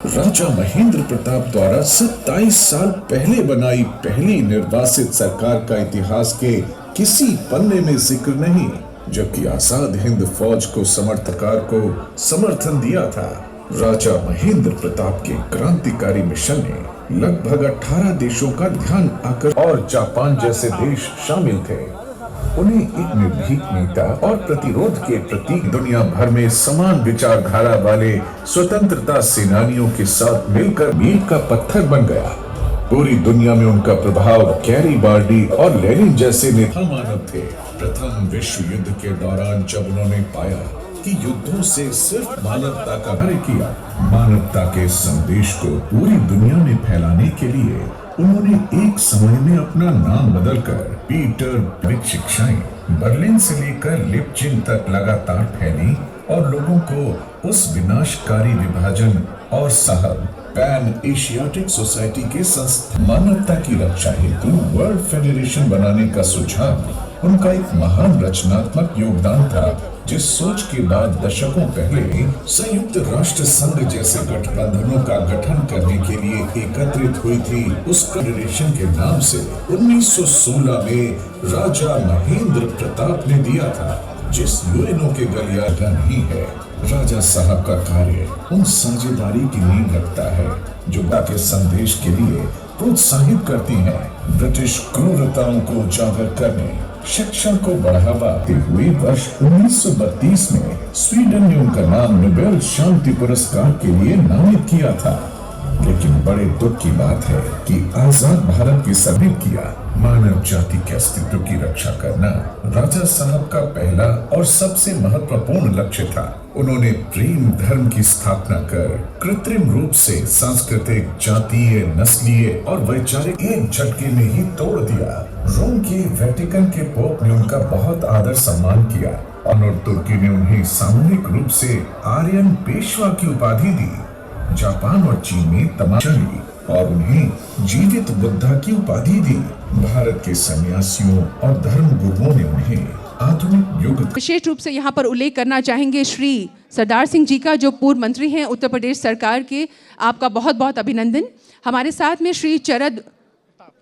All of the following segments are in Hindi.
राजा महेंद्र प्रताप द्वारा 27 साल पहले बनाई पहली निर्वासित सरकार का इतिहास के किसी पन्ने में जिक्र नहीं, जबकि आजाद हिंद फौज को समर्थकार को समर्थन दिया था। राजा महेंद्र प्रताप के क्रांतिकारी मिशन ने लगभग 18 देशों का ध्यान आकर्षित और जापान जैसे देश शामिल थे। उन्हें एक निर्भीक नेता और प्रतिरोध के प्रतीक दुनिया भर में समान विचारधारा वाले स्वतंत्रता सेनानियों के साथ मिलकर मील का पत्थर बन गया। पूरी दुनिया में उनका प्रभाव गैरीबाल्डी और लेनिन जैसे नेता मानव थे। प्रथम विश्व युद्ध के दौरान जब उन्होंने पाया कि युद्धों से सिर्फ मानवता का कार्य किया, मानवता के संदेश को पूरी दुनिया में फैलाने के लिए उन्होंने एक समय में अपना नाम बदलकर पीटर शिक्षाएं बर्लिन से लेकर लिपचिन तक लगातार फैली और लोगों को उस विनाशकारी विभाजन और साहब पैन एशियाटिक सोसाइटी के संस्था मानवता की रक्षा हेतु वर्ल्ड फेडरेशन बनाने का सुझाव उनका एक महान रचनात्मक योगदान था, जिस सोच के बाद दशकों पहले संयुक्त राष्ट्र संघ जैसे गठबंधनों का गठन करने के लिए एकत्रित हुई थी। उस फेडरेशन के नाम से 1916 में राजा महेंद्र प्रताप ने दिया था, जिस यूएनओ के गलियारा नहीं है। राजा साहब का कार्य उन साझेदारी की नींव रखता है जो के संदेश के लिए प्रोत्साहित करती है। ब्रिटिश क्रूरताओं को उजागर करने, शिक्षा को बढ़ावा देते हुए वर्ष 1932 में स्वीडन ने उनका नाम नोबेल शांति पुरस्कार के लिए नामित किया था। लेकिन बड़े दुख की बात है कि आजाद भारत के सभी किया मानव जाति के अस्तित्व की रक्षा करना राजा साहब का पहला और सबसे महत्वपूर्ण लक्ष्य था। उन्होंने प्रेम धर्म की स्थापना कर कृत्रिम रूप से सांस्कृतिक, जातीय, नस्लीय और वैचारिक एक झटके में ही तोड़ दिया। रोम के वेटिकन के पोप ने उनका बहुत आदर सम्मान किया और तुर्की ने उन्हें सामूहिक रूप से आर्यन पेशवा की उपाधि दी। जापान और चीन में तमाशा और उन्हें जीवित बुद्धा की उपाधि दी। भारत के सन्यासियों और धर्म गुरुओं ने उन्हें आधुनिक युग विशेष रूप से यहाँ पर उल्लेख करना चाहेंगे श्री सरदार सिंह जी का, जो पूर्व मंत्री हैं उत्तर प्रदेश सरकार के। आपका बहुत बहुत अभिनंदन। हमारे साथ में श्री चरद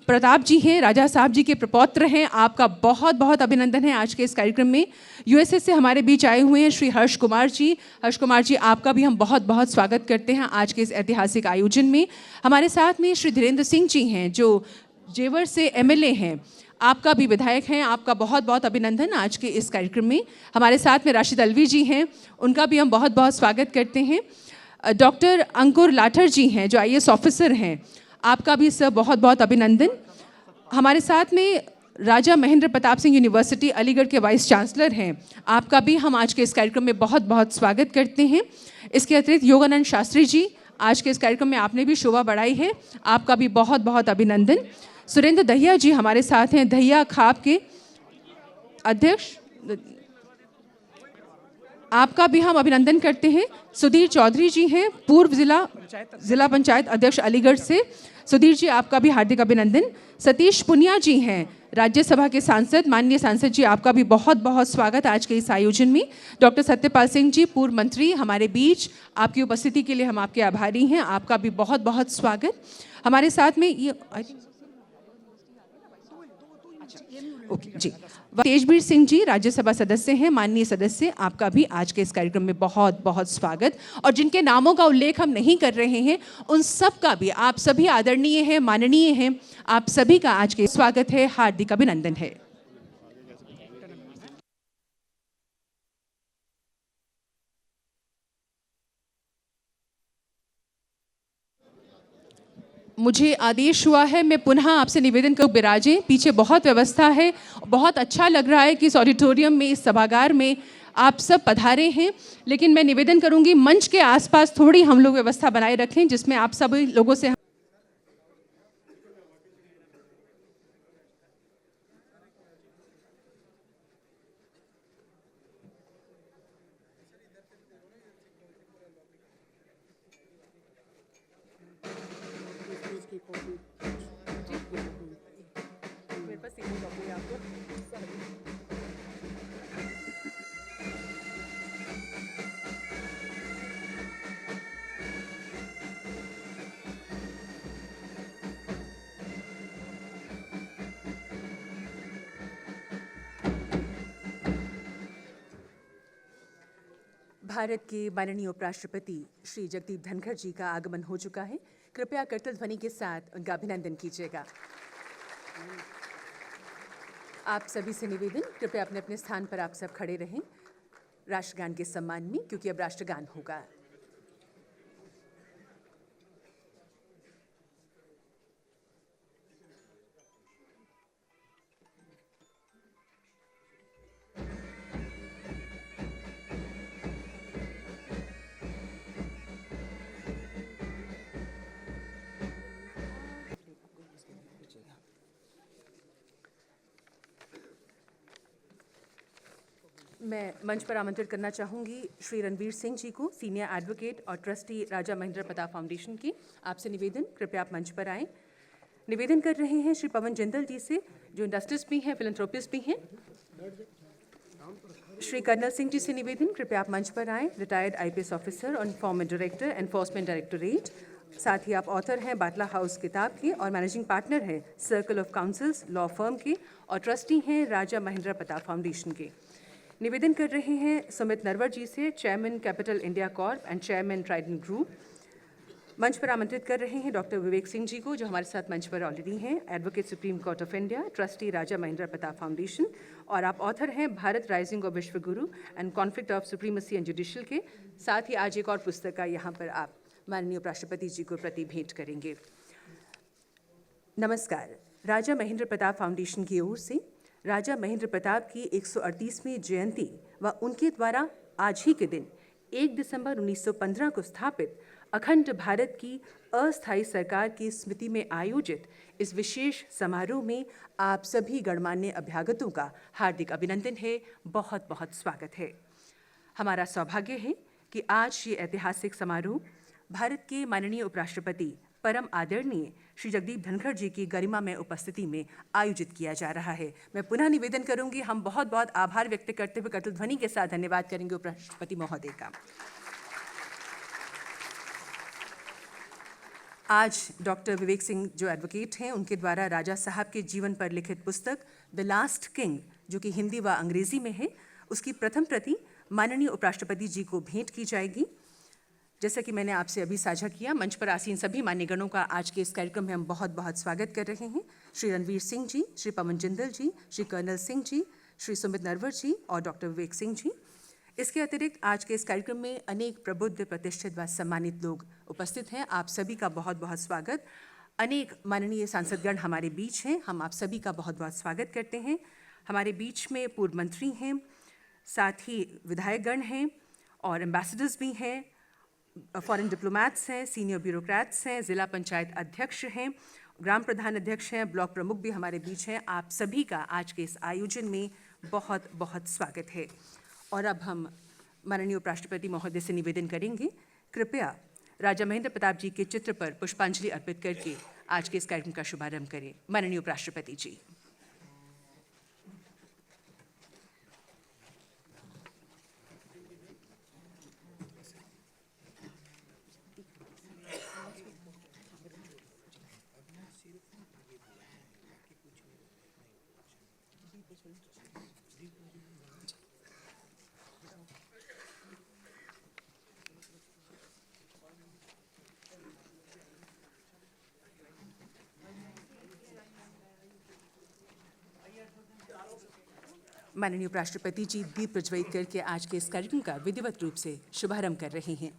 प्रताप जी हैं, राजा साहब जी के प्रपौत्र हैं। आपका बहुत बहुत अभिनंदन है आज के इस कार्यक्रम में। यूएसए से हमारे बीच आए हुए हैं श्री हर्ष कुमार जी। हर्ष कुमार जी, आपका भी हम बहुत बहुत स्वागत करते हैं आज के इस ऐतिहासिक आयोजन में। हमारे साथ में श्री धीरेन्द्र सिंह जी हैं, जो जेवर से एमएलए हैं। आपका भी विधायक हैं। आपका बहुत बहुत अभिनंदन आज के इस कार्यक्रम में। हमारे साथ में राशिद अलवी जी हैं, उनका भी हम बहुत बहुत स्वागत करते हैं। डॉक्टर अंकुर लाठर जी हैं, जो आईएएस ऑफिसर हैं। आपका भी सर बहुत बहुत अभिनंदन। हमारे साथ में राजा महेंद्र प्रताप सिंह यूनिवर्सिटी अलीगढ़ के वाइस चांसलर हैं। आपका भी हम आज के इस कार्यक्रम में बहुत बहुत स्वागत करते हैं। इसके अतिरिक्त योगानंद शास्त्री जी, आज के इस कार्यक्रम में आपने भी शोभा बढ़ाई है। आपका भी बहुत बहुत अभिनंदन। सुरेंद्र दहिया जी हमारे साथ हैं, दहिया खाप के अध्यक्ष। आपका भी हम अभिनंदन करते हैं। सुधीर चौधरी जी हैं, पूर्व जिला पंचायत अध्यक्ष अलीगढ़ से। सुधीर जी, आपका भी हार्दिक अभिनंदन। सतीश पुनिया जी हैं, राज्यसभा के सांसद। माननीय सांसद जी, आपका भी बहुत बहुत स्वागत आज के इस आयोजन में। डॉक्टर सत्यपाल सिंह जी, पूर्व मंत्री हमारे बीच, आपकी उपस्थिति के लिए हम आपके आभारी हैं। आपका भी बहुत बहुत स्वागत। हमारे साथ में ये ओके जी, तेजवीर सिंह जी राज्यसभा सदस्य हैं, माननीय सदस्य। आपका भी आज के इस कार्यक्रम में बहुत बहुत स्वागत। और जिनके नामों का उल्लेख हम नहीं कर रहे हैं, उन सब का भी, आप सभी आदरणीय हैं, माननीय हैं, आप सभी का आज के स्वागत है, हार्दिक अभिनंदन है। मुझे आदेश हुआ है, मैं पुनः आपसे निवेदन करूँ, विराजें। पीछे बहुत व्यवस्था है, बहुत अच्छा लग रहा है कि इस ऑडिटोरियम में, इस सभागार में आप सब पधारे हैं। लेकिन मैं निवेदन करूंगी, मंच के आसपास थोड़ी हम लोग व्यवस्था बनाए रखें, जिसमें आप सब लोगों से भारत के माननीय उपराष्ट्रपति श्री जगदीप धनखड़ जी का आगमन हो चुका है। कृपया करतल ध्वनि के साथ उनका अभिनंदन कीजिएगा। आप सभी से निवेदन, कृपया अपने अपने स्थान पर आप सब खड़े रहें राष्ट्रगान के सम्मान में, क्योंकि अब राष्ट्रगान होगा। मैं मंच पर आमंत्रित करना चाहूँगी श्री रणवीर सिंह जी को, सीनियर एडवोकेट और ट्रस्टी राजा महेंद्र प्रताप फाउंडेशन की। आपसे निवेदन, कृपया आप मंच पर आएँ। निवेदन कर रहे हैं श्री पवन जिंदल जी से, जो इंडस्ट्रिस्ट भी हैं, फिलैंथ्रोपिस्ट भी हैं। श्री कर्नल सिंह जी से निवेदन, कृपया आप मंच पर आएँ, रिटायर्ड आईपीएस ऑफिसर और फॉर्मर डायरेक्टर एनफोर्समेंट डायरेक्टोरेट। साथ ही आप ऑथर हैं बाटला हाउस किताब के और मैनेजिंग पार्टनर हैं circle of councils law firm के और ट्रस्टी हैं राजा महेंद्र प्रताप फाउंडेशन के। निवेदन कर रहे हैं सुमित नरवर जी से, chairman capital India Corp and chairman Trident group. मंच पर आमंत्रित कर रहे हैं डॉक्टर विवेक सिंह जी को, जो हमारे साथ मंच पर ऑलरेडी हैं, advocate supreme court of India, trustee Raja Mahendra Pratap foundation, और आप ऑथर हैं भारत राइजिंग ऑफ विश्व गुरु and conflict of supremacy and judicial के। साथ ही आज एक और पुस्तक का यहाँ पर आप माननीय उपराष्ट्रपति जी को प्रति भेंट करेंगे। नमस्कार। राजा महेंद्र प्रताप फाउंडेशन की ओर से राजा महेंद्र प्रताप की 138वीं जयंती व उनके द्वारा आज ही के दिन 1 दिसंबर 1915 को स्थापित अखंड भारत की अस्थायी सरकार की स्मृति में आयोजित इस विशेष समारोह में आप सभी गणमान्य अभ्यागतों का हार्दिक अभिनंदन है, बहुत बहुत स्वागत है। हमारा सौभाग्य है कि आज ये ऐतिहासिक समारोह भारत के माननीय उपराष्ट्रपति परम आदरणीय श्री जगदीप धनखड़ जी की गरिमा में उपस्थिति में आयोजित किया जा रहा है। मैं पुनः निवेदन करूंगी, हम बहुत बहुत आभार व्यक्त करते हुए करतल ध्वनि के साथ धन्यवाद करेंगे उपराष्ट्रपति महोदय का। आज डॉक्टर विवेक सिंह जो एडवोकेट हैं, उनके द्वारा राजा साहब के जीवन पर लिखित पुस्तक द लास्ट किंग, जो कि हिंदी व अंग्रेजी में है, उसकी प्रथम प्रति माननीय उपराष्ट्रपति जी को भेंट की जाएगी। जैसा कि मैंने आपसे अभी साझा किया, मंच पर आसीन सभी मान्यगणों का आज के इस कार्यक्रम में हम बहुत बहुत स्वागत कर रहे हैं। श्री रणवीर सिंह जी, श्री पवन जिंदल जी, श्री कर्नल सिंह जी, श्री सुमित नरवर जी और डॉक्टर विवेक सिंह जी। इसके अतिरिक्त आज के इस कार्यक्रम में अनेक प्रबुद्ध, प्रतिष्ठित व सम्मानित लोग उपस्थित हैं। आप सभी का बहुत बहुत स्वागत। अनेक माननीय सांसदगण हमारे बीच हैं, हम आप सभी का बहुत बहुत स्वागत करते हैं। हमारे बीच में पूर्व मंत्री हैं, साथ ही विधायकगण हैं और एम्बेसडर्स भी हैं, फॉरेन डिप्लोमैट्स हैं, सीनियर ब्यूरोक्रेट्स हैं, ज़िला पंचायत अध्यक्ष हैं, ग्राम प्रधान अध्यक्ष हैं, ब्लॉक प्रमुख भी हमारे बीच हैं। आप सभी का आज के इस आयोजन में बहुत बहुत स्वागत है। और अब हम माननीय उपराष्ट्रपति महोदय से निवेदन करेंगे, कृपया राजा महेंद्र प्रताप जी के चित्र पर पुष्पांजलि अर्पित करके आज के इस कार्यक्रम का शुभारंभ करें। माननीय उपराष्ट्रपति जी। माननीय उपराष्ट्रपति जी दीप प्रज्वलित करके आज के इस कार्यक्रम का विधिवत रूप से शुभारंभ कर रहे हैं।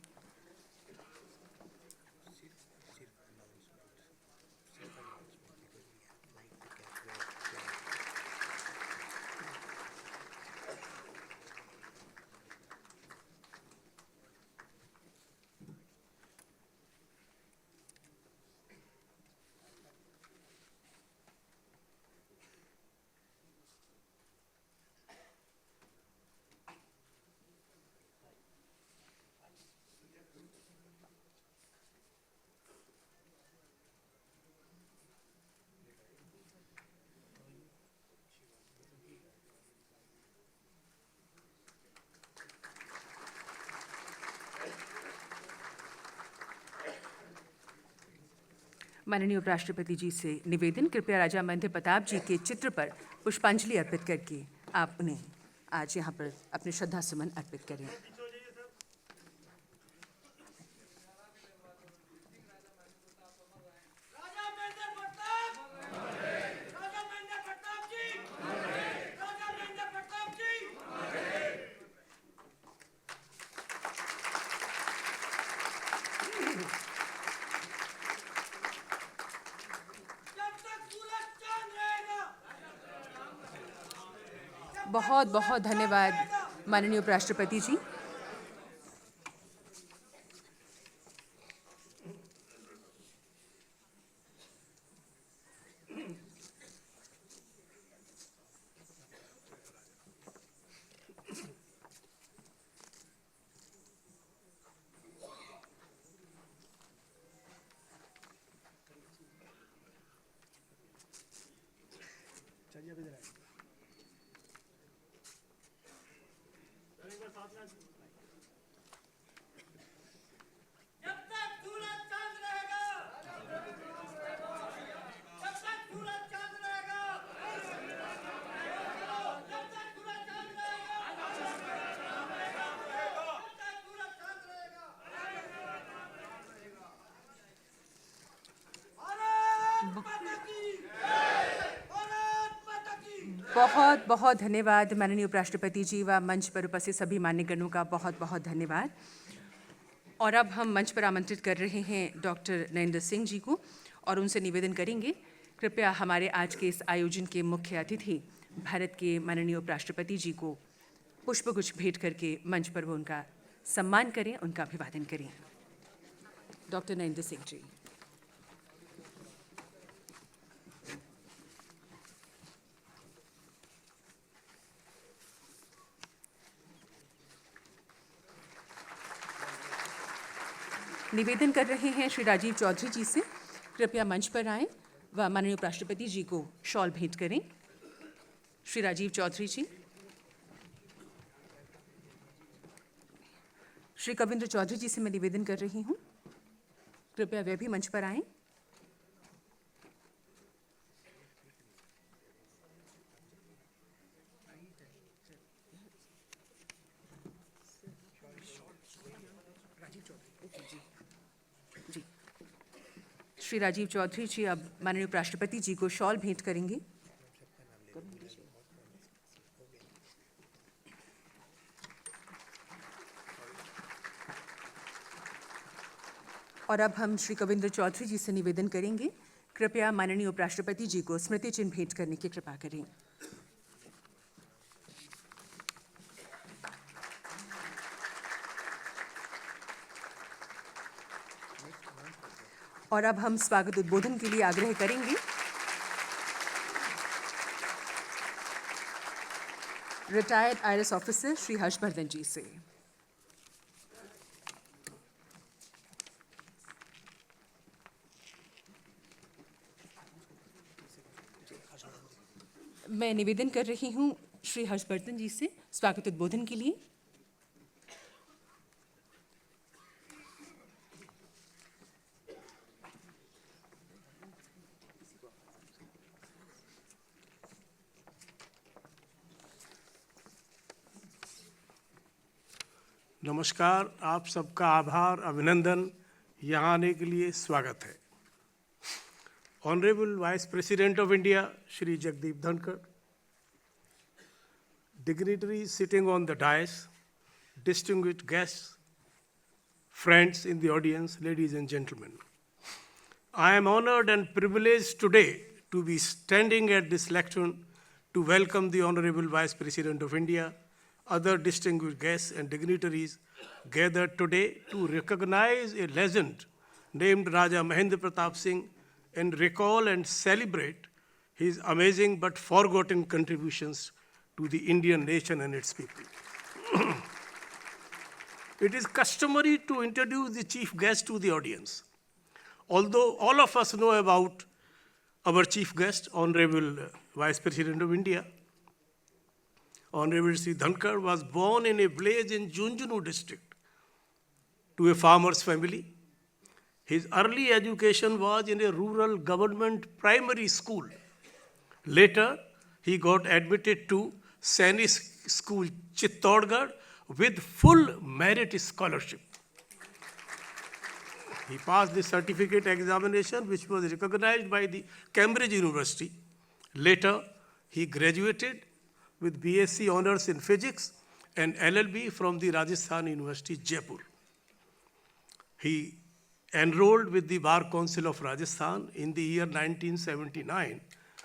माननीय उपराष्ट्रपति जी से निवेदन, कृपया राजा महेंद्र प्रताप जी के चित्र पर पुष्पांजलि अर्पित करके आप उन्हें आज यहाँ पर अपने श्रद्धा सुमन अर्पित करें। बहुत बहुत धन्यवाद माननीय उपराष्ट्रपति जी। बहुत बहुत धन्यवाद माननीय उपराष्ट्रपति जी व मंच पर उपस्थित सभी मान्यगणों का बहुत बहुत धन्यवाद। और अब हम मंच पर आमंत्रित कर रहे हैं डॉक्टर नरेंद्र सिंह जी को और उनसे निवेदन करेंगे कृपया हमारे आज के इस आयोजन के मुख्य अतिथि भारत के माननीय उपराष्ट्रपति जी को पुष्पगुच्छ भेंट करके मंच पर वो उनका सम्मान करें, उनका अभिवादन करें। डॉक्टर नरेंद्र सिंह जी। निवेदन कर रहे हैं श्री राजीव चौधरी जी से कृपया मंच पर आएं व माननीय उपराष्ट्रपति जी को शॉल भेंट करें। श्री राजीव चौधरी जी। श्री कविंद्र चौधरी जी से मैं निवेदन कर रही हूं कृपया वे भी मंच पर आएं। श्री राजीव चौधरी जी अब माननीय उपराष्ट्रपति जी को शॉल भेंट करेंगे। और अब हम श्री कविंद्र चौधरी जी से निवेदन करेंगे कृपया माननीय उपराष्ट्रपति जी को स्मृति चिन्ह भेंट करने की कृपा करें। और अब हम स्वागत उद्बोधन के लिए आग्रह करेंगे retired IAS officer Shri Harshvardhan ji से। मैं निवेदन कर रही हूं श्री हर्षवर्धन जी से स्वागत उद्बोधन के लिए। नमस्कार, आप सबका आभार, अभिनंदन, यहाँ आने के लिए स्वागत है। Honourable vice president of India Shri Jagdeep Dhankhar, dignitaries sitting on the dais, distinguished guests, friends in the audience, ladies and gentlemen. I am honored and privileged today to be standing at this lectern to welcome the Honorable Vice President of India, other distinguished guests and dignitaries gathered today to recognize a legend named Raja Mahendra Pratap Singh and recall and celebrate his amazing but forgotten contributions to the Indian nation and its people. It is customary to introduce the chief guest to the audience. Although all of us know about our chief guest, Honorable Vice President of India, Honorable Sri Dhankar was born in a village in Junjunu district to a farmer's family. His early education was in a rural government primary school. Later, he got admitted to Sainik School, Chittorgarh, with full merit scholarship. He passed the certificate examination, which was recognized by the Cambridge University. Later, he graduated with BSc Honours in Physics and LLB from the Rajasthan University, Jaipur. He enrolled with the Bar Council of Rajasthan in the year 1979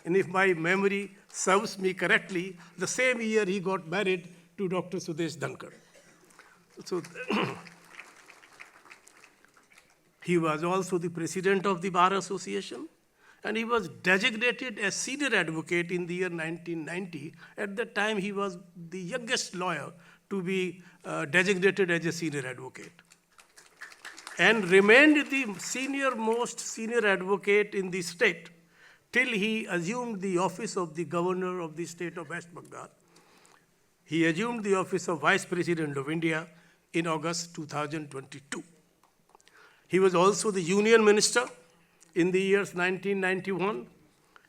And if my memory serves me correctly, the same year he got married to Dr. Sudesh Dhankar. So he was also the president of the Bar Association, and he was designated as senior advocate in the year 1990. At that time, he was the youngest lawyer to be designated as a senior advocate, and remained the senior advocate in the state till he assumed the office of the governor of the state of West Bengal. He assumed the office of Vice President of India in August 2022. He was also the Union Minister in the years 1991,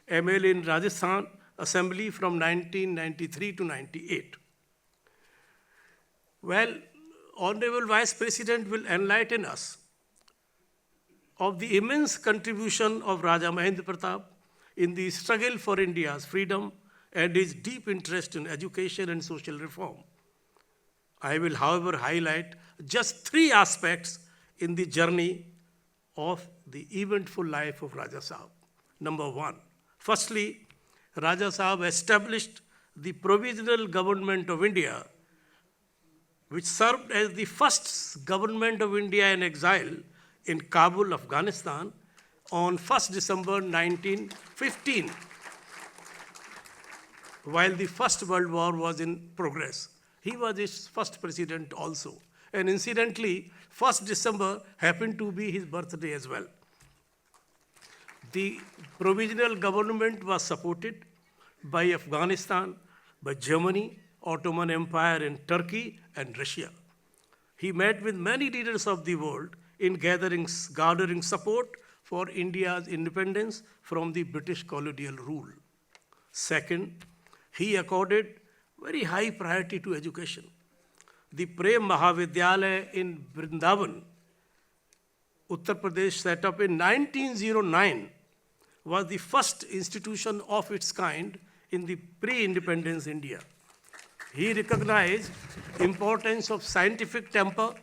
MLA in Rajasthan Assembly from 1993 to 98. Well, Honorable Vice President will enlighten us of the immense contribution of Raja Mahendra Pratap in the struggle for India's freedom and his deep interest in education and social reform. I will, however, highlight just 3 aspects in the journey of the eventful life of Raja Sahab. Number 1, firstly, Raja Sahab established the Provisional Government of India, which served as the first government of India in exile in Kabul, Afghanistan, on 1st December 1915, while the First World War was in progress. He was its first president also. And incidentally, 1st December happened to be his birthday as well. The provisional government was supported by Afghanistan, by Germany, Ottoman Empire in Turkey, and Russia. He met with many leaders of the world in gathering support for India's independence from the British colonial rule. Second, he accorded very high priority to education. The Prem Mahavidyalaya in Vrindavan, Uttar Pradesh, set up in 1909, was the first institution of its kind in the pre-independence India. He recognized importance of scientific temper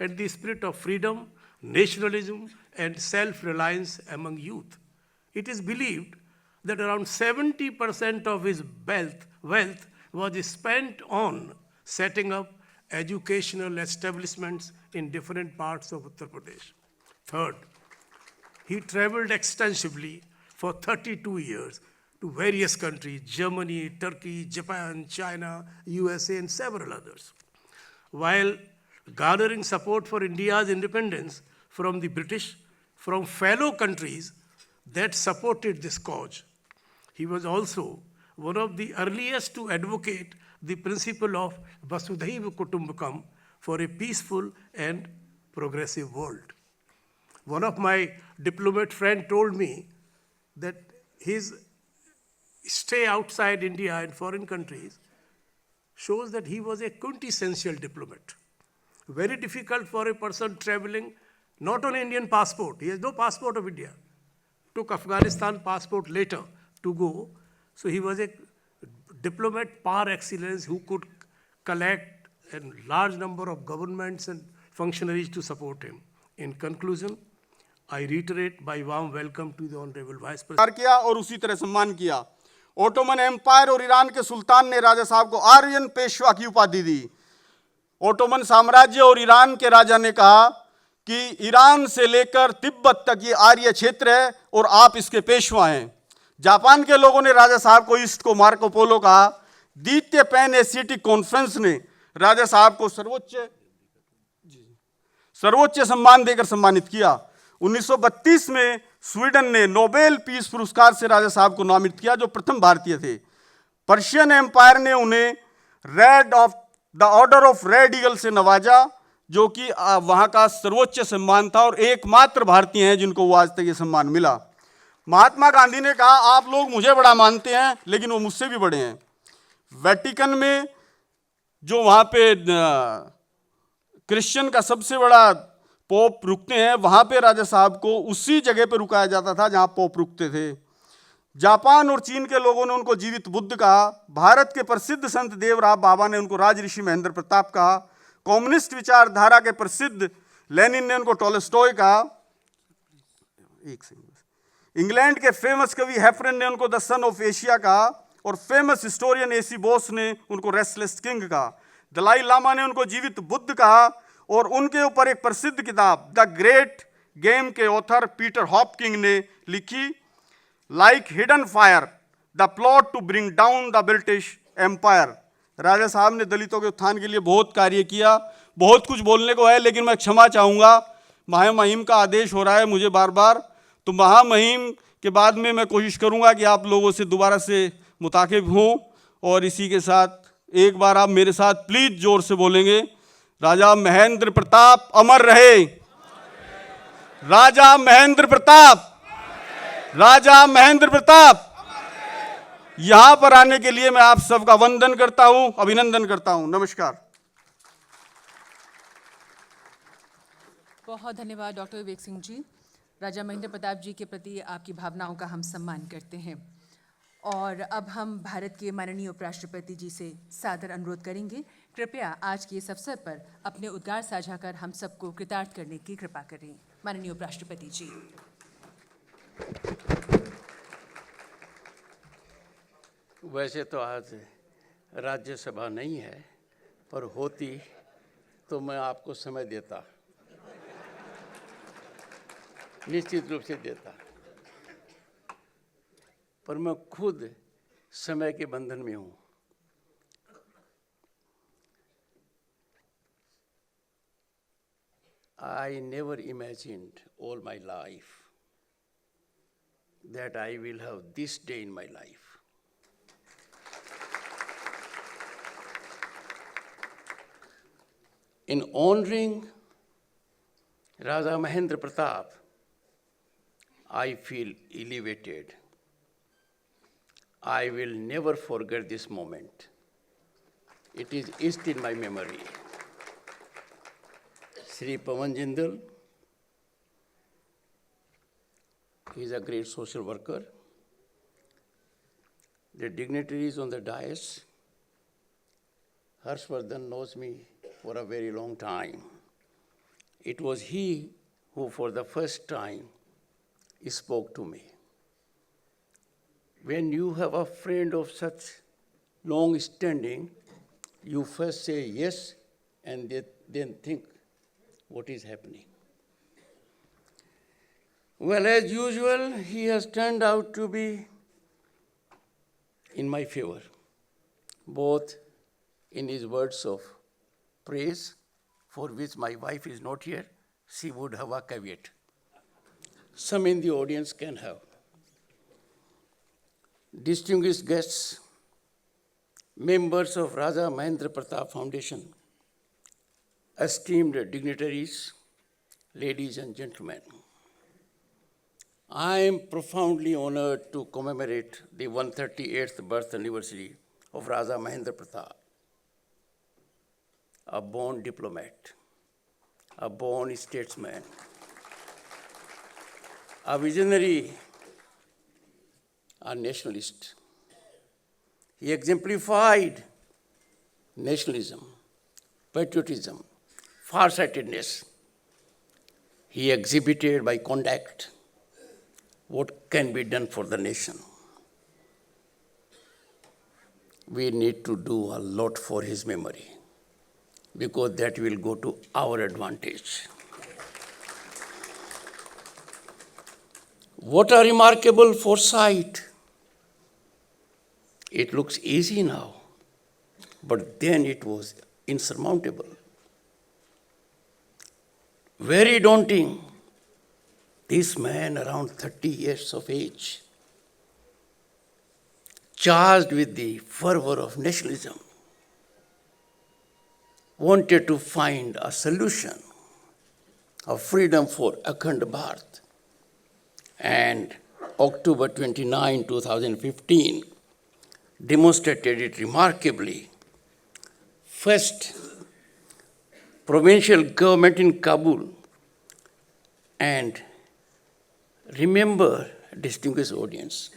and the spirit of freedom, nationalism, and self-reliance among youth. It is believed that around 70% of his wealth was spent on setting up educational establishments in different parts of Uttar Pradesh. Third, he traveled extensively for 32 years to various countries, Germany, Turkey, Japan, China, USA, and several others. While garnering support for India's independence from the British, from fellow countries that supported this cause, he was also one of the earliest to advocate the principle of Vasudhaiva Kutumbakam for a peaceful and progressive world. One of my diplomat friends told me that his stay outside India in foreign countries shows that he was a quintessential diplomat. Very difficult for a person traveling not on Indian passport. He has no passport of India. Took Afghanistan passport later to go. So he was a diplomat par excellence who could collect a large number of governments and functionaries to support him. In conclusion, I reiterate my warm welcome to the Honorable Vice President. किया और उसी तरह सम्मान किया। ओटोमन एम्पायर और ईरान के सुल्तान ने राजा साहब को आर्यन पेशवा की उपाधि दी। ओटोमन साम्राज्य और ईरान के राजा ने कहा कि ईरान से लेकर तिब्बत तक ये आर्य क्षेत्र है और आप इसके पेशवा हैं। जापान के लोगों ने राजा साहब को ईस्ट को मार्को पोलो कहा। द्वितीय पैन एशियाटिक कॉन्फ्रेंस ने राजा साहब को सर्वोच्च सम्मान देकर सम्मानित किया। 1932 में स्वीडन ने नोबेल पीस पुरस्कार से राजा साहब को नामित किया, जो प्रथम भारतीय थे। पर्शियन एम्पायर ने उन्हें the order of red eagle से नवाजा, जो कि वहां का सर्वोच्च सम्मान था और एकमात्र भारतीय हैं जिनको वो आज तक ये सम्मान मिला। महात्मा गांधी ने कहा, आप लोग मुझे बड़ा मानते हैं लेकिन वो मुझसे भी बड़े हैं। वेटिकन में जो वहां पे क्रिश्चियन का सबसे बड़ा पोप रुकते हैं, वहां पे राजा साहब को उसी जगह पे रुकाया जाता था जहां पोप रुकते थे। जापान और चीन के लोगों ने उनको जीवित बुद्ध कहा। भारत के प्रसिद्ध संत देवराव बाबा ने उनको राजऋषि महेंद्र प्रताप कहा। कम्युनिस्ट विचारधारा के प्रसिद्ध लेनिन ने उनको टॉलस्टॉय कहा। इंग्लैंड के फेमस कवि हैफरन ने उनको द सन ऑफ एशिया कहा और फेमस हिस्टोरियन एसी बोस ने उनको रेस्टलेस किंग कहा। दलाई लामा ने उनको जीवित बुद्ध कहा और उनके ऊपर एक प्रसिद्ध किताब द ग्रेट गेम के ऑथर पीटर हॉपकिंग ने लिखी, like hidden fire the plot to bring down the British empire. राजा साहब ने दलितों के उत्थान के लिए बहुत कार्य किया। बहुत कुछ बोलने को है, लेकिन मैं क्षमा चाहूँगा, महामहिम का आदेश हो रहा है मुझे बार बार, तो महामहिम के बाद में मैं कोशिश करूँगा कि आप लोगों से दोबारा से मुताकिब हों। और इसी के साथ एक बार आप मेरे साथ प्लीज जोर से बोलेंगे, राजा महेंद्र प्रताप अमर रहे, राजा महेंद्र प्रताप, राजा महेंद्र प्रताप। यहां पर आने के लिए मैं आप सबका वंदन करता हूं, अभिनंदन करता हूं। नमस्कार। बहुत धन्यवाद डॉक्टर विवेक सिंह जी। राजा महेंद्र प्रताप जी के प्रति आपकी भावनाओं का हम सम्मान करते हैं। और अब हम भारत के माननीय उपराष्ट्रपति जी से सादर अनुरोध करेंगे, कृपया आज के इस अवसर पर अपने उद्गार साझा कर हम सबको कृतार्थ करने की कृपा करें। माननीय उपराष्ट्रपति जी। वैसे तो आज राज्यसभा नहीं है, पर होती तो मैं आपको समय देता, निश्चित रूप से देता, पर मैं खुद समय के बंधन में हूँ। I never imagined all my life that I will have this day in my life. In honoring Raja Mahendra Pratap, I feel elevated. I will never forget this moment. It is etched in my memory. Sri Pawan Jindal, he is a great social worker. The dignitaries on the dais, Harshvardhan knows me for a very long time. It was he who for the first time spoke to me. When you have a friend of such long standing, you first say yes and then think what is happening. Well, as usual, he has turned out to be in my favor, both in his words of praise, for which my wife is not here, she would have a caveat. Some in the audience can have. Distinguished guests, members of Raja Mahendra Pratap Foundation, esteemed dignitaries, ladies and gentlemen, I am profoundly honored to commemorate the 138th birth anniversary of Raja Mahendra Pratap, a born diplomat, a born statesman, a visionary, a nationalist. He exemplified nationalism, patriotism, farsightedness. He exhibited by conduct what can be done for the nation. We need to do a lot for his memory, because that will go to our advantage. What a remarkable foresight. It looks easy now, but then it was insurmountable. Very daunting. This man, around 30 years of age, charged with the fervor of nationalism, wanted to find a solution of freedom for Akhand Bharat. And October 29, 2015, demonstrated it remarkably. First, provincial government in Kabul, and remember, distinguished audience,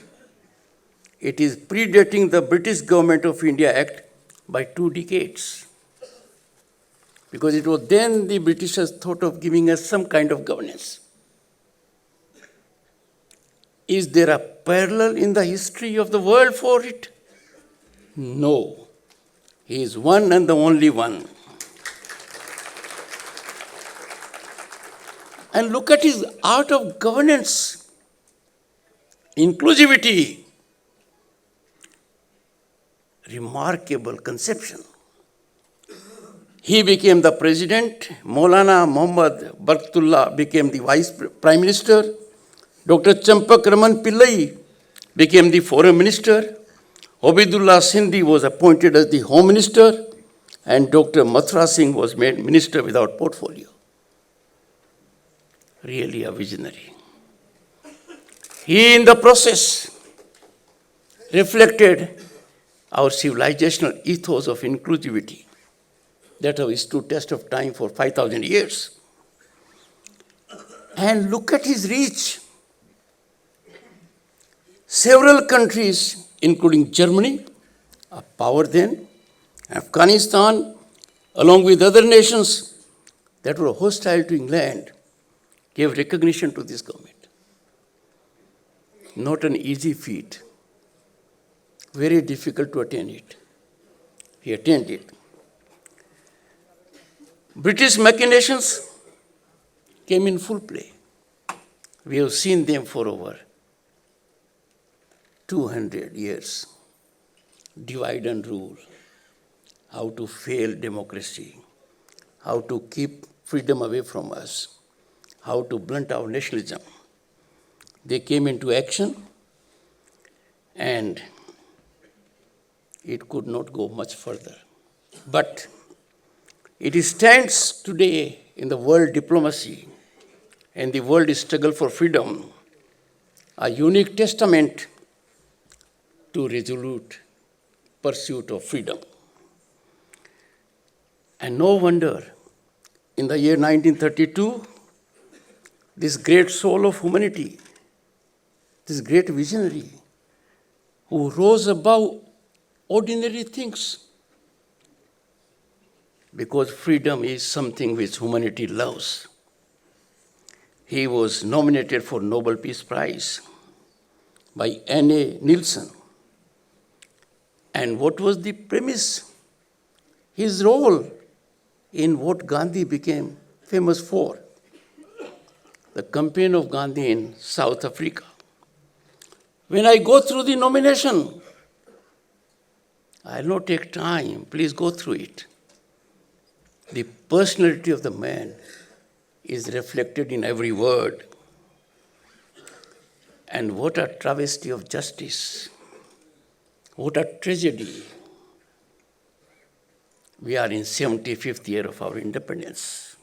it is predating the British Government of India Act by 2 decades. Because it was then the Britishers thought of giving us some kind of governance. Is there a parallel in the history of the world for it? No. He is one and the only one. And look at his art of governance, inclusivity, remarkable conception. He became the president, Maulana Muhammad Barkatullah became the vice prime minister, Dr. Champak Raman Pillai became the foreign minister, Obidullah Sindhi was appointed as the home minister, and Dr. Mathura Singh was made minister without portfolio. Really a visionary. He, in the process, reflected our civilizational ethos of inclusivity that have stood test of time for 5,000 years. And look at his reach. Several countries, including Germany, a power then, Afghanistan, along with other nations that were hostile to England, gave recognition to this government. Not an easy feat. Very difficult to attain it. He attained it. British machinations came in full play. We have seen them for over 200 years. Divide and rule, how to fail democracy, how to keep freedom away from us, how to blunt our nationalism. They came into action, and it could not go much further. But it stands today in the world diplomacy and the world struggle for freedom, a unique testament to resolute pursuit of freedom. And no wonder, in the year 1932, this great soul of humanity, this great visionary, who rose above ordinary things, because freedom is something which humanity loves. He was nominated for Nobel Peace Prize by N.A. Nielsen. And what was the premise? His role in what Gandhi became famous for, the campaign of Gandhi in South Africa. When I go through the nomination, I'll not take time, please go through it. The personality of the man is reflected in every word. And what a travesty of justice. What a tragedy. We are in 75th year of our independence.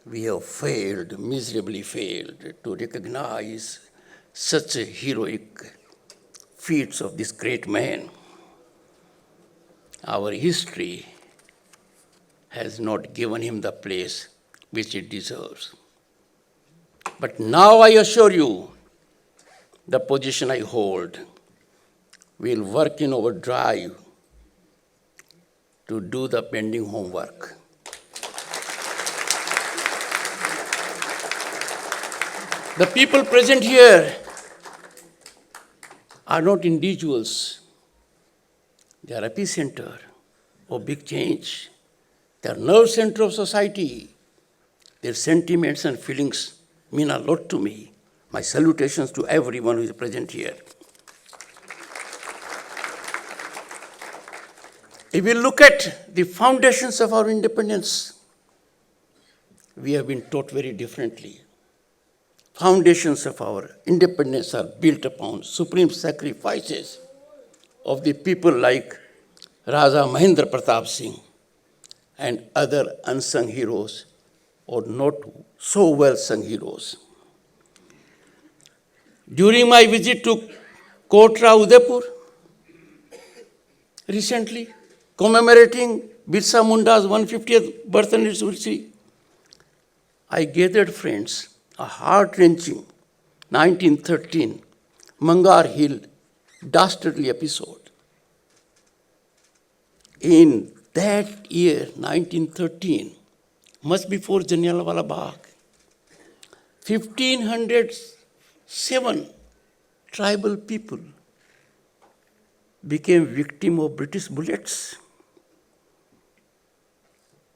We have failed, miserably failed, to recognize such a heroic feats of this great man. Our history has not given him the place which it deserves. But now I assure you, the position I hold will work in overdrive to do the pending homework. The people present here are not individuals. They are epicenter of big change. They are nerve center of society. Their sentiments and feelings mean a lot to me. My salutations to everyone who is present here. If we look at the foundations of our independence, we have been taught very differently. Foundations of our independence are built upon supreme sacrifices of the people like Raja Mahendra Pratap Singh and other unsung heroes or not so well sung heroes. During my visit to Kotra, Udaipur, recently, commemorating Birsa Munda's 150th birth anniversary, I gathered friends, a heart-wrenching 1913 Mangar Hill dastardly episode. In that year, 1913, much before Jallianwala Bagh, 1,500 7 tribal people became victim of British bullets.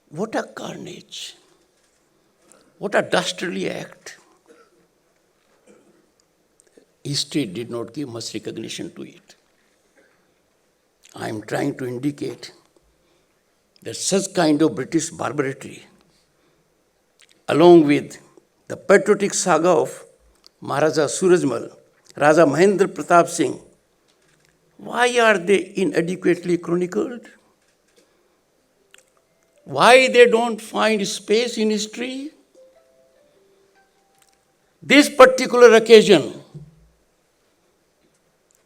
What a carnage. What a dastardly act. History did not give much recognition to it. I am trying to indicate that such kind of British barbarity, along with the patriotic saga of Maharaja Surajmal, Raja Mahendra Pratap Singh, why are they inadequately chronicled? Why they don't find space in history? This particular occasion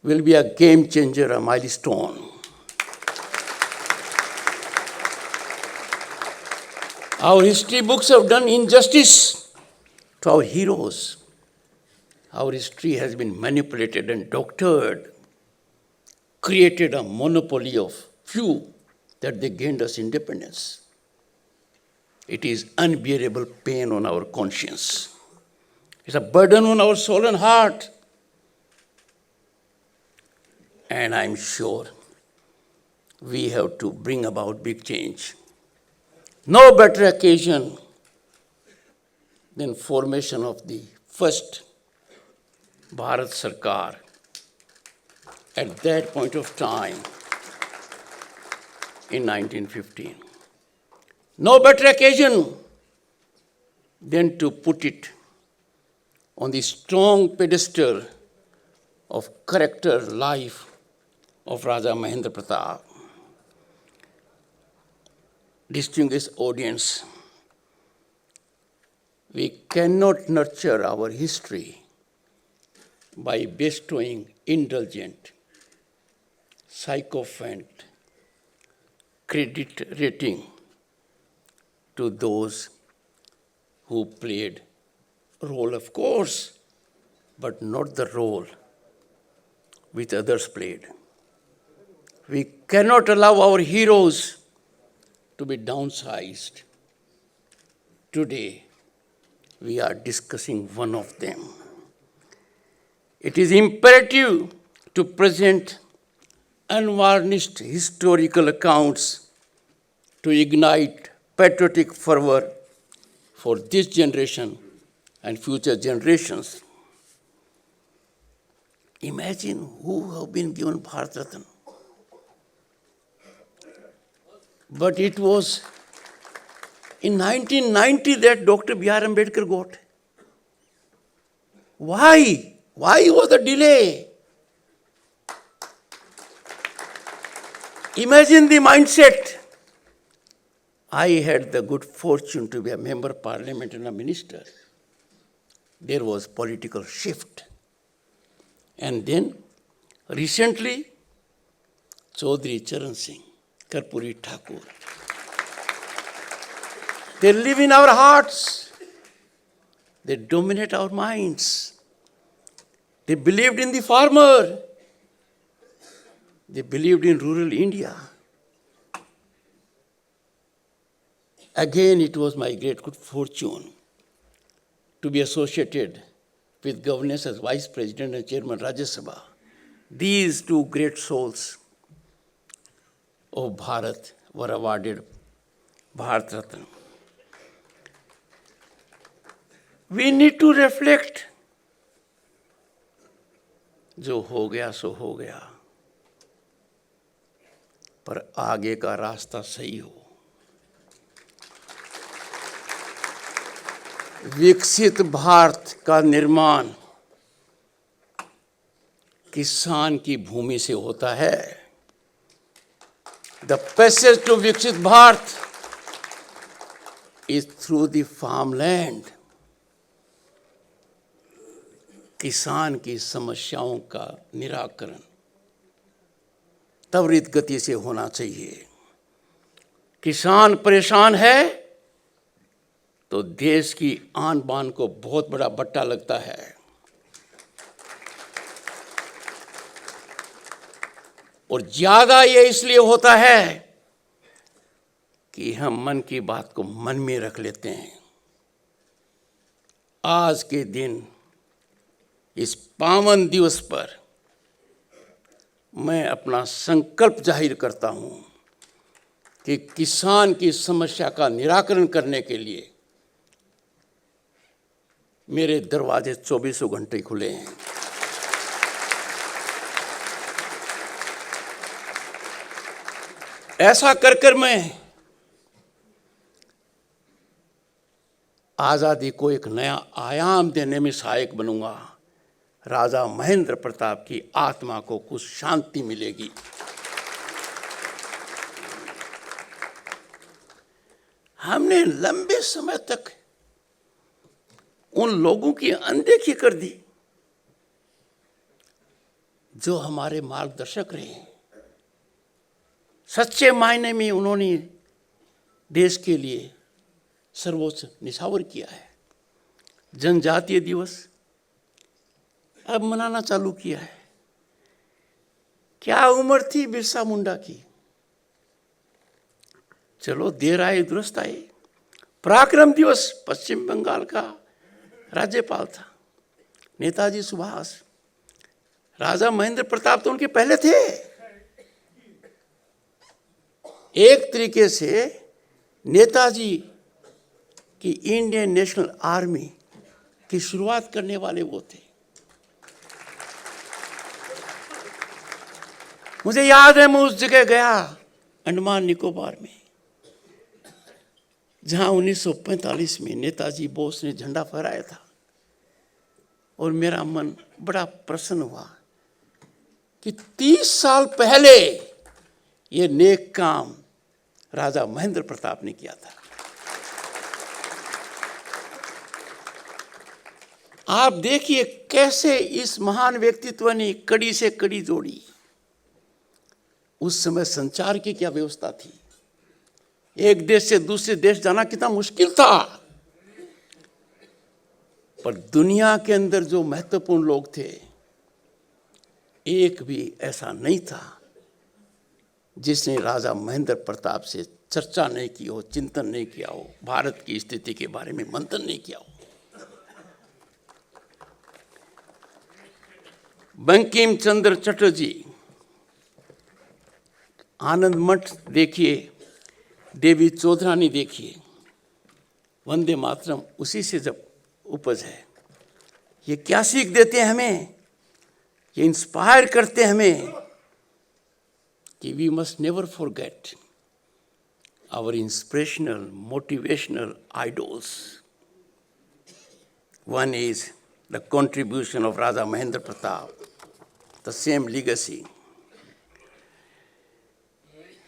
will be a game changer, a milestone. Our history books have done injustice to our heroes. Our history has been manipulated and doctored, created a monopoly of few that they gained us independence. It is unbearable pain on our conscience. It's a burden on our soul and heart. And I'm sure we have to bring about big change. No better occasion than formation of the first Bharat Sarkar at that point of time in 1915. No better occasion than to put it on the strong pedestal of character life of Raja Mahendra Pratap. Distinguished audience, we cannot nurture our history by bestowing indulgent, sycophant credit rating to those who played role, of course, but not the role which others played. We cannot allow our heroes to be downsized. Today, we are discussing one of them. It is imperative to present unvarnished historical accounts to ignite patriotic fervor for this generation and future generations. Imagine who have been given Bharat Ratna. But it was in 1990 that Dr. B.R. Ambedkar got. Why? Why was the delay? Imagine the mindset. I had the good fortune to be a member of parliament and a minister. There was political shift. And then, recently, Chaudhry Charan Singh, Karpuri Thakur. They live in our hearts. They dominate our minds. They believed in the farmer. They believed in rural India. Again, it was my great good fortune to be associated with governance as Vice President and Chairman Rajya Sabha. These two great souls of Bharat were awarded Bharat Ratna. We need to reflect. जो हो गया सो हो गया, पर आगे का रास्ता सही हो। विकसित भारत का निर्माण किसान की भूमि से होता है। The passage to विकसित Bharat is through the farmland. किसान की समस्याओं का निराकरण त्वरित गति से होना चाहिए। किसान परेशान है तो देश की आन बान को बहुत बड़ा बट्टा लगता है। और ज्यादा ये इसलिए होता है कि हम मन की बात को मन में रख लेते हैं। आज के दिन इस पावन दिवस पर मैं अपना संकल्प जाहिर करता हूं कि किसान की समस्या का निराकरण करने के लिए मेरे दरवाजे 24 घंटे खुले हैं। ऐसा कर मैं आज़ादी को एक नया आयाम देने में सहायक बनूंगा। राजा महेंद्र प्रताप की आत्मा को कुछ शांति मिलेगी। हमने लंबे समय तक उन लोगों की अनदेखी कर दी जो हमारे मार्गदर्शक रहे। सच्चे मायने में उन्होंने देश के लिए सर्वोच्च निछावर किया है। जनजातीय दिवस अब मनाना चालू किया है। क्या उम्र थी बिरसा मुंडा की, चलो देर आए दुरुस्त आए। पराक्रम दिवस पश्चिम बंगाल का राज्यपाल था नेताजी सुभाष। राजा महेंद्र प्रताप तो उनके पहले थे। एक तरीके से नेताजी की इंडियन नेशनल आर्मी की शुरुआत करने वाले वो थे। मुझे याद है मैं उस जगह गया अंडमान निकोबार में जहां 1945 में नेताजी बोस ने झंडा फहराया था, और मेरा मन बड़ा प्रसन्न हुआ कि 30 साल पहले ये नेक काम राजा महेंद्र प्रताप ने किया था। आप देखिए कैसे इस महान व्यक्तित्व ने कड़ी से कड़ी जोड़ी। उस समय संचार की क्या व्यवस्था थी, एक देश से दूसरे देश जाना कितना मुश्किल था, पर दुनिया के अंदर जो महत्वपूर्ण लोग थे एक भी ऐसा नहीं था जिसने राजा महेंद्र प्रताप से चर्चा नहीं की हो, चिंतन नहीं किया हो, भारत की स्थिति के बारे में मंथन नहीं किया हो। बंकिम चंद्र चटर्जी, आनंद मठ देखिए, देवी चौधरानी देखिए, वंदे मातरम उसी से जब उपज है। ये क्या सीख देते हैं हमें, ये इंस्पायर करते हैं हमें कि we must never forget our inspirational motivational idols. One is the contribution of Raja Mahendra Pratap, the same legacy.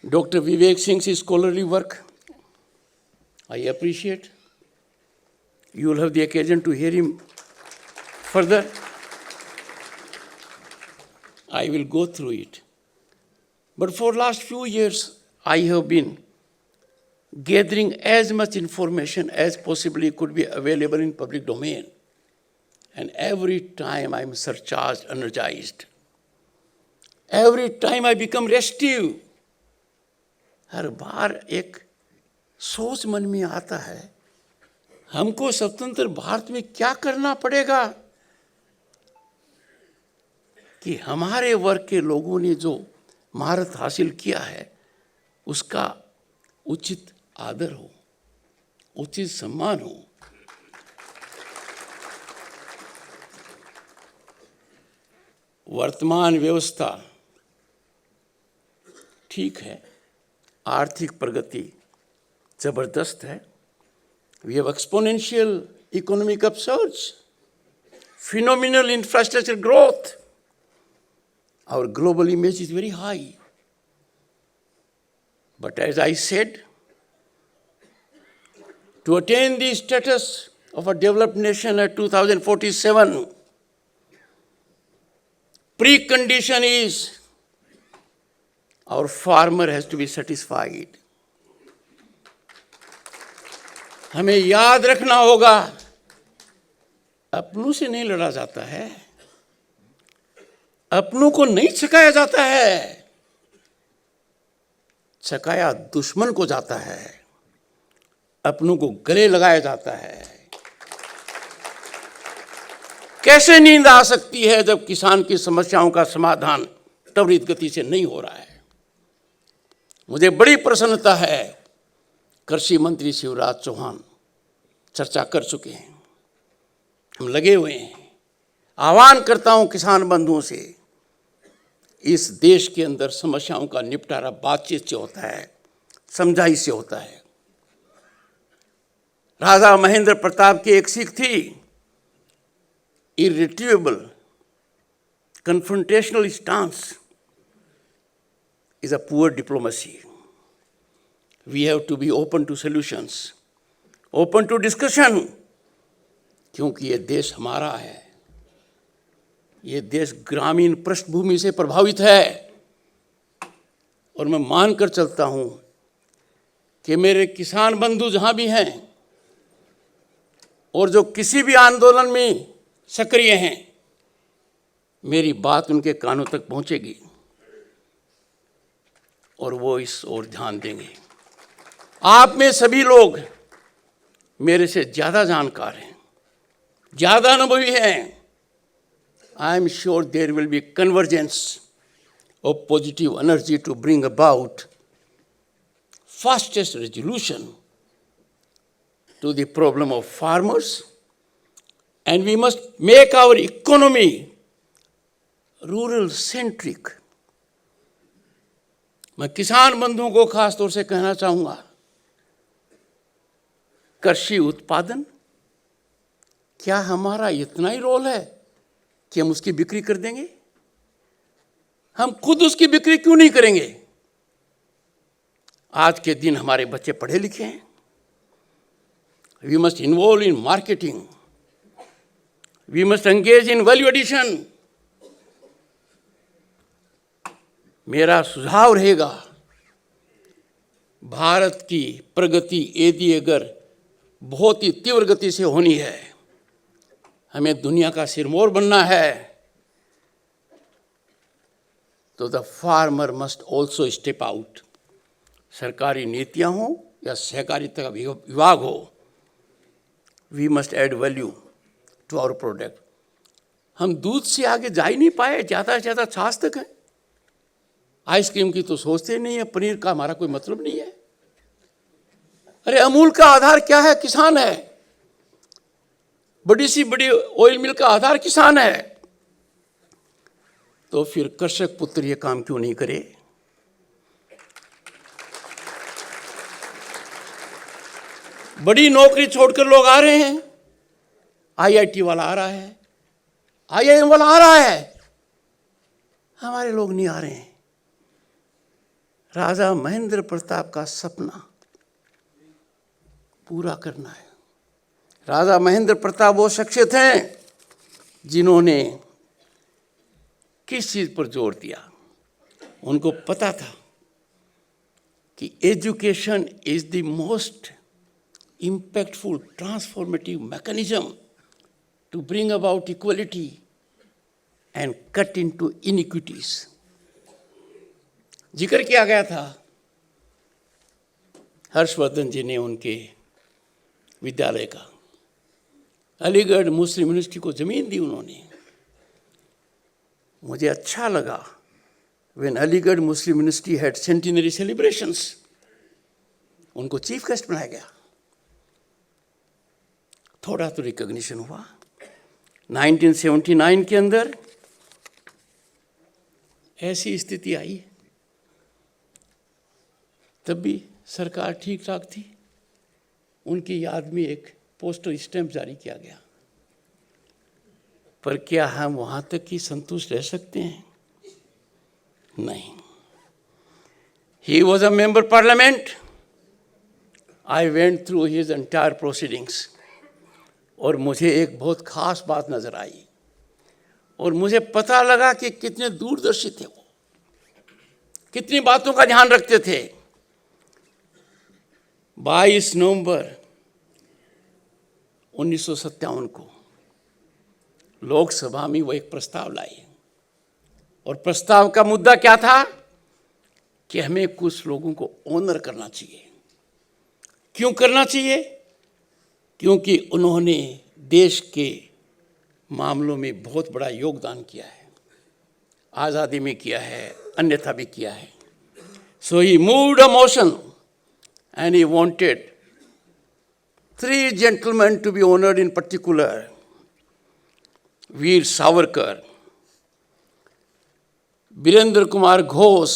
Dr. Vivek Singh's scholarly work, I appreciate. You will have the occasion to hear him further. I will go through it. But for last few years, I have been gathering as much information as possibly could be available in public domain. And every time I am surcharged, energized. Every time I become restive. हर बार एक सोच मन में आता है, हमको स्वतंत्र भारत में क्या करना पड़ेगा कि हमारे वर्ग के लोगों ने जो महारत हासिल किया है उसका उचित आदर हो, उचित सम्मान हो। वर्तमान व्यवस्था ठीक है, आर्थिक प्रगति जबरदस्त है। We have exponential economic upsurge, phenomenal infrastructure growth. Our global image is very high. But as I said, to attain the status of a developed nation at 2047, precondition is our farmer has to be satisfied. हमें याद रखना होगा, अपनों से नहीं लड़ा जाता है, अपनों को नहीं छकाया जाता है, छकाया दुश्मन को जाता है, अपनों को गले लगाया जाता है। कैसे नींद आ सकती है जब किसान की समस्याओं का समाधान त्वरित गति से नहीं हो रहा है। मुझे बड़ी प्रसन्नता है, कृषि मंत्री शिवराज चौहान चर्चा कर चुके हैं, हम लगे हुए हैं। आह्वान करता हूं किसान बंधुओं से, इस देश के अंदर समस्याओं का निपटारा बातचीत से होता है, समझाई से होता है। राजा महेंद्र प्रताप की एक सीख थी, irretrievable confrontational stance is a poor diplomacy. We have to be open to solutions, open to discussion, क्योंकि ये देश हमारा है, ये देश ग्रामीण पृष्ठभूमि से प्रभावित है। और मैं मानकर चलता हूं कि मेरे किसान बंधु जहां भी हैं और जो किसी भी आंदोलन में सक्रिय हैं, मेरी बात उनके कानों तक पहुंचेगी और वो इस ओर ध्यान देंगे। आप में सभी लोग मेरे से ज़्यादा जानकार हैं, ज़्यादा अनुभवी हैं। I am sure there will be convergence of positive energy to bring about fastest resolution to the problem of farmers, and we must make our economy rural centric. मैं किसान बंधुओं को खास तौर से कहना चाहूंगा, कृषि उत्पादन, क्या हमारा इतना ही रोल है कि हम उसकी बिक्री कर देंगे? हम खुद उसकी बिक्री क्यों नहीं करेंगे? आज के दिन हमारे बच्चे पढ़े लिखे हैं। We must involve in marketing, we must engage in value addition. मेरा सुझाव रहेगा, भारत की प्रगति यदि अगर बहुत ही तीव्र गति से होनी है, हमें दुनिया का सिरमौर बनना है, तो the farmer must also step out. सरकारी नीतियां हो या सहकारिता का विभाग हो, we must add value to our product. हम दूध से आगे जा ही नहीं पाए, ज़्यादा से ज़्यादा छाछ तक है। आइसक्रीम की तो सोचते नहीं है, पनीर का हमारा कोई मतलब नहीं है। अरे अमूल का आधार क्या है? किसान है। बड़ी सी बड़ी ऑयल मिल का आधार किसान है। तो फिर कृषक पुत्र ये काम क्यों नहीं करे? बड़ी नौकरी छोड़कर लोग आ रहे हैं, आईआईटी वाला आ रहा है, आईआईएम वाला आ रहा है, हमारे लोग नहीं आ रहे हैं। राजा महेंद्र प्रताप का सपना पूरा करना है। राजा महेंद्र प्रताप वो शख्सियत हैं जिन्होंने किस चीज पर जोर दिया? उनको पता था कि education is the most impactful transformative mechanism to bring about equality and cut into inequities. जिक्र किया गया था, हर्षवर्धन जी ने उनके विद्यालय का, अलीगढ़ मुस्लिम यूनिवर्सिटी को जमीन दी उन्होंने। मुझे अच्छा लगा when Aligarh Muslim university had centenary celebrations, उनको चीफ गेस्ट बनाया गया। थोड़ा तो रिकॉग्निशन हुआ। 1979 के अंदर ऐसी स्थिति आई, तब भी सरकार ठीक ठाक थी। उनकी याद में एक पोस्टल स्टैम्प जारी किया गया। पर क्या हम वहां तक ही संतुष्ट रह सकते हैं? नहीं। He was a member parliament. I went through his entire proceedings. और मुझे एक बहुत खास बात नजर आई और मुझे पता लगा कि कितने दूरदर्शी थे वो, कितनी बातों का ध्यान रखते थे। 22 नवंबर 1957 को लोकसभा में वो एक प्रस्ताव लाई और प्रस्ताव का मुद्दा क्या था कि हमें कुछ लोगों को ऑनर करना चाहिए। क्यों करना चाहिए? क्योंकि उन्होंने देश के मामलों में बहुत बड़ा योगदान किया है, आज़ादी में किया है, अन्यथा भी किया है. So he moved a motion and he wanted 3 gentlemen to be honored in particular. Veer Savarkar, Virendra Kumar Ghosh,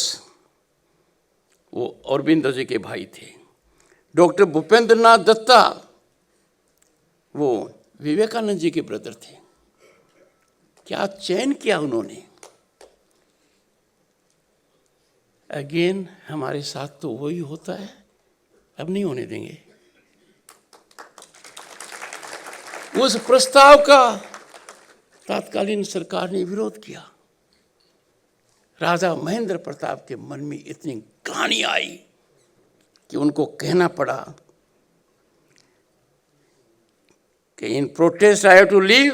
वो अरविंद जी के भाई थे. डॉक्टर भूपेंद्र नाथ दत्ता, वो विवेकानंद जी के ब्रदर थे. क्या चयन किया उन्होंने. अगेन हमारे साथ तो वही होता है, अब नहीं होने देंगे. उस प्रस्ताव का तत्कालीन सरकार ने विरोध किया. राजा महेंद्र प्रताप के मन में इतनी ग्लानि आई कि उनको कहना पड़ा कि in protest I have to leave.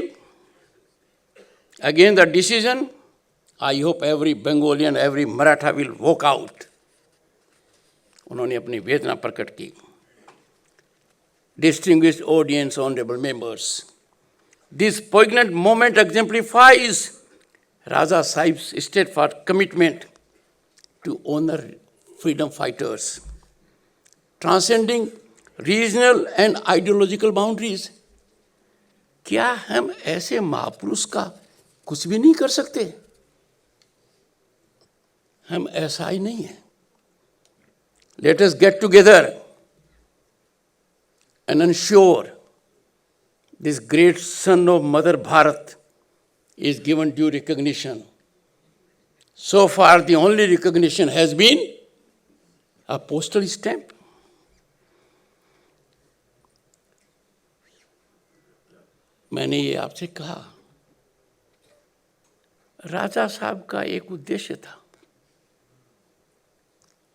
Again the decision, I hope every Bengalian, every Maratha will walk out. उन्होंने अपनी वेदना प्रकट की. Distinguished audience, honorable members, this poignant moment exemplifies Raja Sahib's steadfast commitment to honor freedom fighters, transcending regional and ideological boundaries. क्या हम ऐसे महापुरुष का कुछ भी नहीं कर सकते? हम ऐसा ही नहीं है. Let us get together and ensure this great son of Mother Bharat is given due recognition. So far, the only recognition has been a postal stamp. मैंने ये आपसे कहा, राजा साहब का एक उद्देश्य था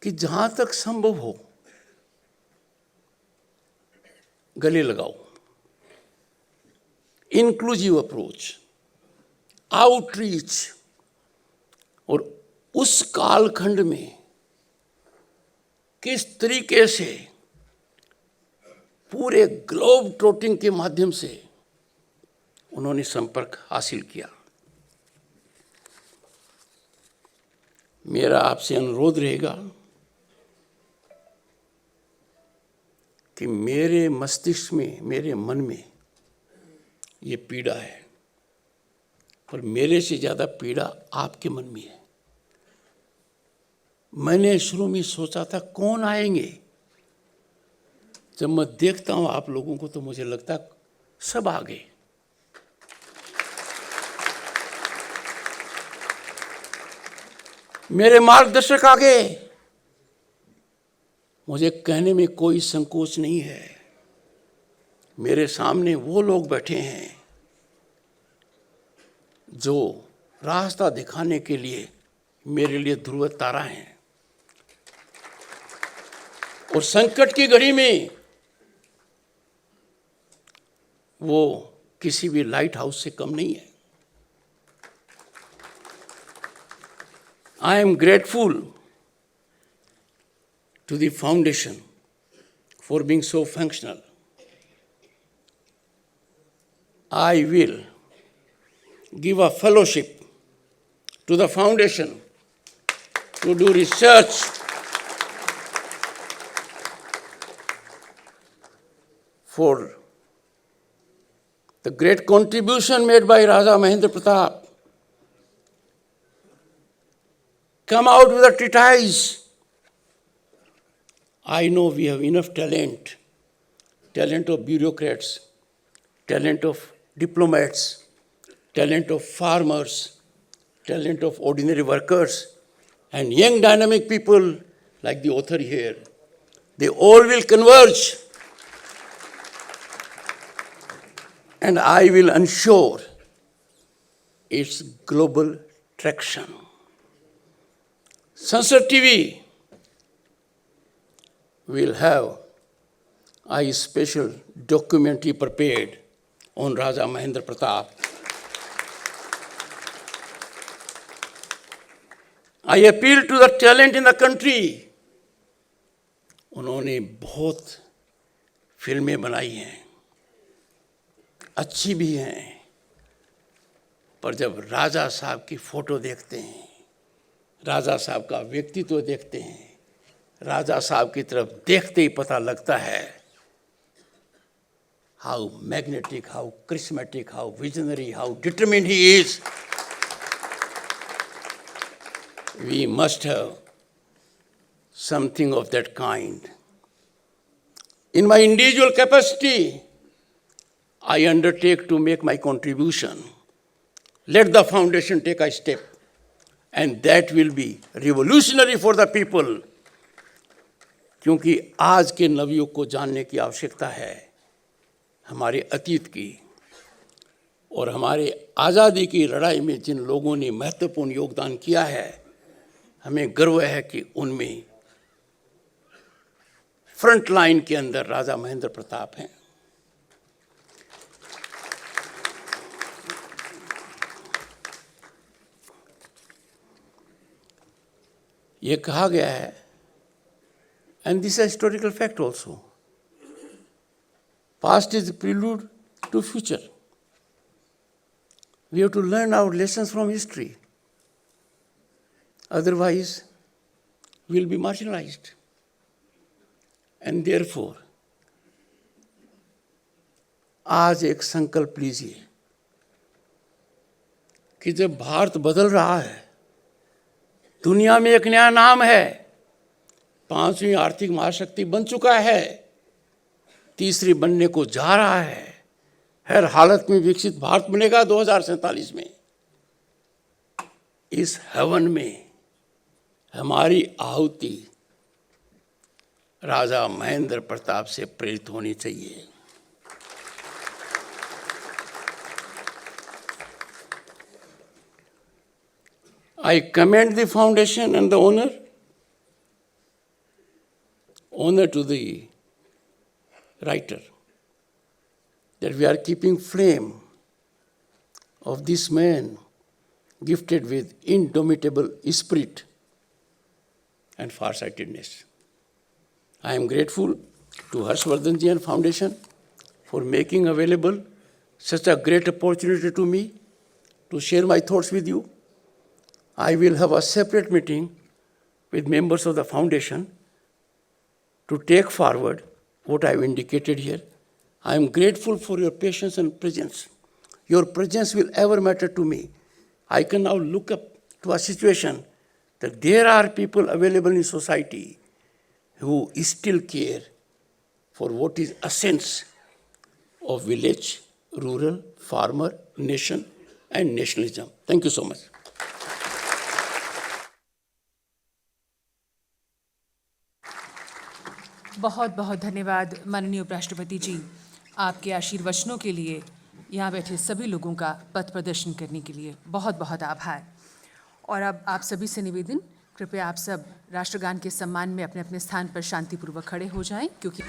कि जहां तक संभव हो गले लगाओ. Inclusive approach, outreach. और उस कालखंड में किस तरीके से पूरे ग्लोब ट्रोटिंग के माध्यम से उन्होंने संपर्क हासिल किया. मेरा आपसे अनुरोध रहेगा कि मेरे मस्तिष्क में, मेरे मन में ये पीड़ा है, और मेरे से ज़्यादा पीड़ा आपके मन में है. मैंने शुरू में सोचा था कौन आएंगे. जब मैं देखता हूँ आप लोगों को तो मुझे लगता सब आ गए. मेरे मार्गदर्शक आ गए. मुझे कहने में कोई संकोच नहीं है. मेरे सामने वो लोग बैठे हैं जो रास्ता दिखाने के लिए मेरे लिए ध्रुव तारा हैं. और संकट की घड़ी में वो किसी भी लाइट हाउस से कम नहीं है. I am grateful to the foundation for being so functional. I will give a fellowship to the foundation to do research for the great contribution made by Raja Mahendra Pratap. Come out with a treatise. I know we have enough talent of bureaucrats, talent of diplomats, talent of farmers, talent of ordinary workers, and young dynamic people like the author here. They all will converge, and I will ensure its global traction. Sansad TV will have a special documentary prepared on Raja Mahendra Pratap. I appeal to the talent in the country. उन्होंने बहुत फिल्में बनाई हैं, अच्छी भी हैं, पर जब राजा साहब की फोटो देखते हैं, राजा साहब का व्यक्तित्व देखते हैं, राजा साहब की तरफ देखते ही पता लगता है how magnetic, how charismatic, how visionary, how determined he is. We must have something of that kind. In my individual capacity, I undertake to make my contribution. Let the foundation take a step, and that will be revolutionary for the people. क्योंकि आज के नवयुग को जानने की आवश्यकता है, हमारे अतीत की और हमारे आज़ादी की लड़ाई में जिन लोगों ने महत्वपूर्ण योगदान किया है, हमें गर्व है कि उनमें फ्रंट लाइन के अंदर राजा महेंद्र प्रताप हैं. ये कहा गया है, and this is historical fact also, past is prelude to future. We have to learn our lessons from history. Otherwise, we will be marginalized. And therefore, आज एक संकल्प लीजिए कि जब भारत बदल रहा है, दुनिया में एक नया नाम है, 5वीं आर्थिक महाशक्ति बन चुका है, तीसरी बनने को जा रहा है, हर हालत में विकसित भारत बनेगा 2047 में. इस हवन में हमारी आहुति राजा महेंद्र प्रताप से प्रेरित होनी चाहिए. I commend the foundation and the honor to the writer, that we are keeping flame of this man gifted with indomitable spirit and farsightedness. I am grateful to Harshvardhan Ji and Foundation for making available such a great opportunity to me to share my thoughts with you. I will have a separate meeting with members of the Foundation to take forward what I have indicated here. I am grateful for your patience and presence. Your presence will ever matter to me. I can now look up to a situation that there are people available in society who still care for what is essence of village, rural, farmer, nation, and nationalism. Thank you so much. बहुत बहुत धन्यवाद माननीय उपराष्ट्रपति जी, आपके आशीर्वचनों के लिए, यहाँ बैठे सभी लोगों का पथ प्रदर्शन करने के लिए बहुत बहुत आभार. और अब आप सभी से निवेदन, कृपया आप सब राष्ट्रगान के सम्मान में अपने अपने स्थान पर शांतिपूर्वक खड़े हो जाएं, क्योंकि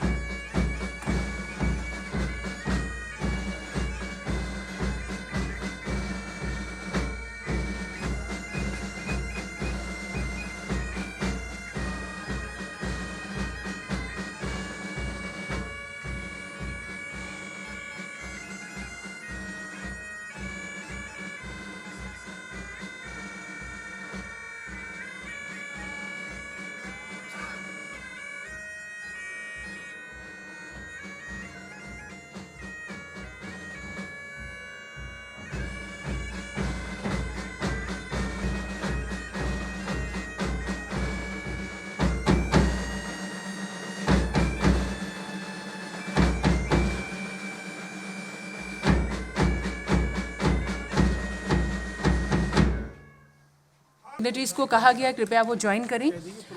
सिग्नेटरीज को कहा गया कृपया वो ज्वाइन करें.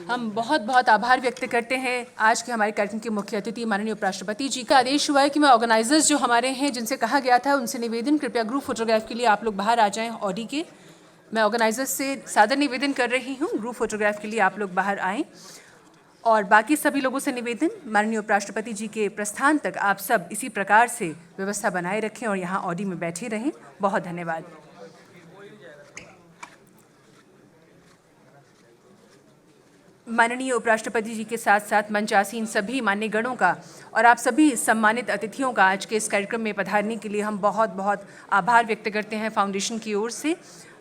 हम बहुत बहुत आभार व्यक्त करते हैं आज के हमारे कार्यक्रम के मुख्य अतिथि माननीय उपराष्ट्रपति जी का. आदेश हुआ है कि मैं ऑर्गेनाइजर्स जो हमारे हैं, जिनसे कहा गया था, उनसे निवेदन, कृपया ग्रुप फोटोग्राफ के लिए आप लोग बाहर आ जाएं. ऑडी के मैं ऑर्गेनाइजर्स से सादर निवेदन कर रही हूँ, ग्रुप फोटोग्राफ के लिए आप लोग बाहर आएँ. और बाकी सभी लोगों से निवेदन, माननीय उपराष्ट्रपति जी के प्रस्थान तक आप सब इसी प्रकार से व्यवस्था बनाए रखें और यहाँ ऑडी में बैठे रहें. बहुत धन्यवाद. माननीय उपराष्ट्रपति जी के साथ साथ मंच आसीन सभी मान्यगणों का और आप सभी सम्मानित अतिथियों का आज के इस कार्यक्रम में पधारने के लिए हम बहुत बहुत आभार व्यक्त करते हैं फाउंडेशन की ओर से।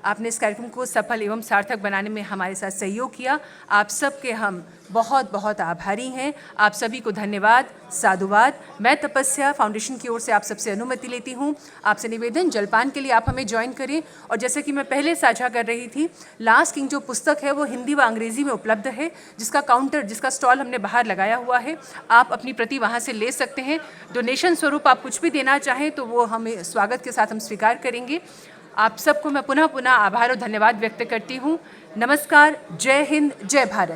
आपने इस कार्यक्रम को सफल एवं सार्थक बनाने में हमारे साथ सहयोग किया। आप सबके हम बहुत बहुत आभारी हैं। आप सभी को धन्यवाद, साधुवाद। मैं तपस्या फाउंडेशन की ओर से आप सबसे अनुमति लेती हूँ। आपसे निवेदन, जलपान के लिए आप हमें ज्वाइन करें। और जैसे कि मैं पहले साझा कर रही थी, लास्ट किंग जो पुस्तक है वो हिंदी व अंग्रेजी में उपलब्ध है, जिसका स्टॉल हमने बाहर लगाया हुआ है। आप अपनी प्रति वहाँ से ले सकते हैं। डोनेशन स्वरूप आप कुछ भी देना चाहें तो वो हमें स्वागत के साथ हम स्वीकार करेंगे। आप सबको मैं पुनः आभार और धन्यवाद व्यक्त करती हूँ। नमस्कार, जय हिंद, जय भारत।